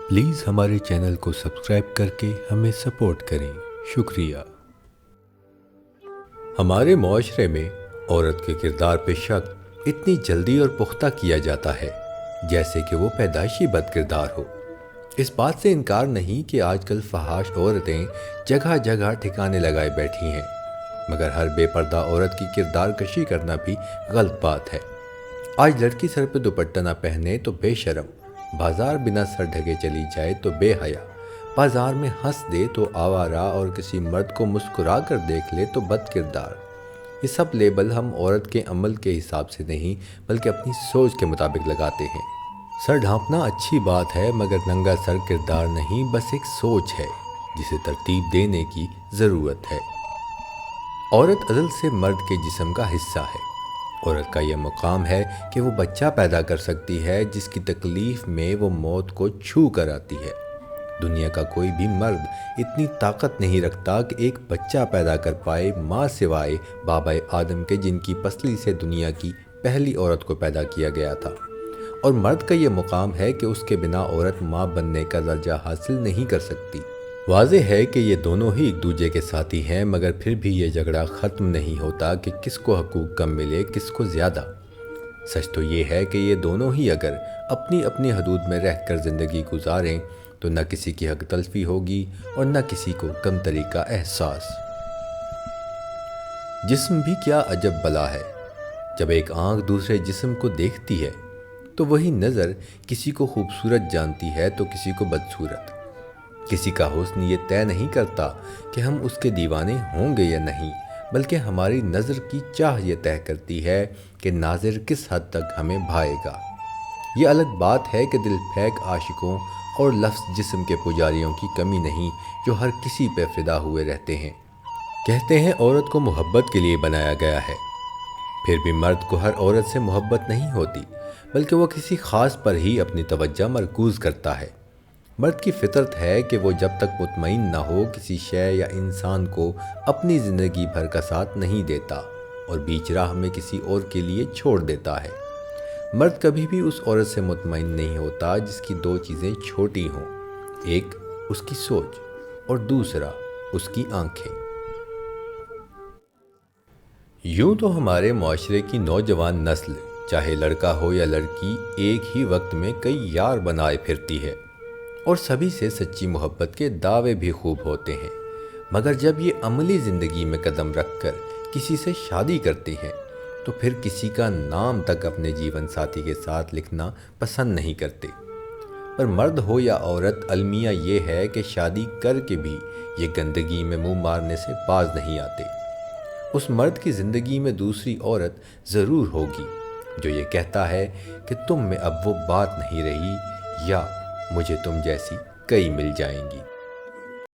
Please ہمارے channel کو subscribe کر کے ہمیں سپورٹ کریں، شکریہ۔ ہمارے معاشرے میں عورت کے کردار پہ شک اتنی جلدی اور پختہ کیا جاتا ہے جیسے کہ وہ پیدائشی بد کردار ہو۔ اس بات سے انکار نہیں کہ آج کل فحاش عورتیں جگہ جگہ ٹھکانے لگائے بیٹھی ہیں، مگر ہر بے پردہ عورت کی کردار کشی کرنا بھی غلط بات ہے۔ آج لڑکی سر پہ دوپٹہ نہ پہنے تو بے شرم، بازار بنا سر ڈھکے چلی جائے تو بے حیا، بازار میں ہنس دے تو آوارہ اور کسی مرد کو مسکرا کر دیکھ لے تو بد کردار۔ یہ سب لیبل ہم عورت کے عمل کے حساب سے نہیں بلکہ اپنی سوچ کے مطابق لگاتے ہیں۔ سر ڈھانپنا اچھی بات ہے مگر ننگا سر کردار نہیں، بس ایک سوچ ہے جسے ترتیب دینے کی ضرورت ہے۔ عورت ازل سے مرد کے جسم کا حصہ ہے۔ عورت کا یہ مقام ہے کہ وہ بچہ پیدا کر سکتی ہے جس کی تکلیف میں وہ موت کو چھو کر آتی ہے۔ دنیا کا کوئی بھی مرد اتنی طاقت نہیں رکھتا کہ ایک بچہ پیدا کر پائے ماں سوائے بابا آدم کے، جن کی پسلی سے دنیا کی پہلی عورت کو پیدا کیا گیا تھا۔ اور مرد کا یہ مقام ہے کہ اس کے بنا عورت ماں بننے کا درجہ حاصل نہیں کر سکتی۔ واضح ہے کہ یہ دونوں ہی ایک دوسرے کے ساتھی ہیں، مگر پھر بھی یہ جھگڑا ختم نہیں ہوتا کہ کس کو حقوق کم ملے کس کو زیادہ۔ سچ تو یہ ہے کہ یہ دونوں ہی اگر اپنی اپنی حدود میں رہ کر زندگی گزاریں تو نہ کسی کی حق تلفی ہوگی اور نہ کسی کو کمتری کا احساس۔ جسم بھی کیا عجب بلا ہے، جب ایک آنکھ دوسرے جسم کو دیکھتی ہے تو وہی نظر کسی کو خوبصورت جانتی ہے تو کسی کو بدصورت۔ کسی کا حسن یہ طے نہیں کرتا کہ ہم اس کے دیوانے ہوں گے یا نہیں، بلکہ ہماری نظر کی چاہ یہ طے کرتی ہے کہ ناظر کس حد تک ہمیں بھائے گا۔ یہ الگ بات ہے کہ دل پھینک عاشقوں اور لفظ جسم کے پجاریوں کی کمی نہیں جو ہر کسی پہ فدا ہوئے رہتے ہیں۔ کہتے ہیں عورت کو محبت کے لیے بنایا گیا ہے، پھر بھی مرد کو ہر عورت سے محبت نہیں ہوتی بلکہ وہ کسی خاص پر ہی اپنی توجہ مرکوز کرتا ہے۔ مرد کی فطرت ہے کہ وہ جب تک مطمئن نہ ہو کسی شے یا انسان کو اپنی زندگی بھر کا ساتھ نہیں دیتا اور بیچ راہ میں کسی اور کے لیے چھوڑ دیتا ہے۔ مرد کبھی بھی اس عورت سے مطمئن نہیں ہوتا جس کی دو چیزیں چھوٹی ہوں، ایک اس کی سوچ اور دوسرا اس کی آنکھیں۔ یوں تو ہمارے معاشرے کی نوجوان نسل چاہے لڑکا ہو یا لڑکی ایک ہی وقت میں کئی یار بنائے پھرتی ہے اور سبھی سے سچی محبت کے دعوے بھی خوب ہوتے ہیں، مگر جب یہ عملی زندگی میں قدم رکھ کر کسی سے شادی کرتے ہیں تو پھر کسی کا نام تک اپنے جیون ساتھی کے ساتھ لکھنا پسند نہیں کرتے۔ پر مرد ہو یا عورت، المیہ یہ ہے کہ شادی کر کے بھی یہ گندگی میں منہ مارنے سے باز نہیں آتے۔ اس مرد کی زندگی میں دوسری عورت ضرور ہوگی جو یہ کہتا ہے کہ تم میں اب وہ بات نہیں رہی، یا مجھے تم جیسی کئی مل جائیں گی۔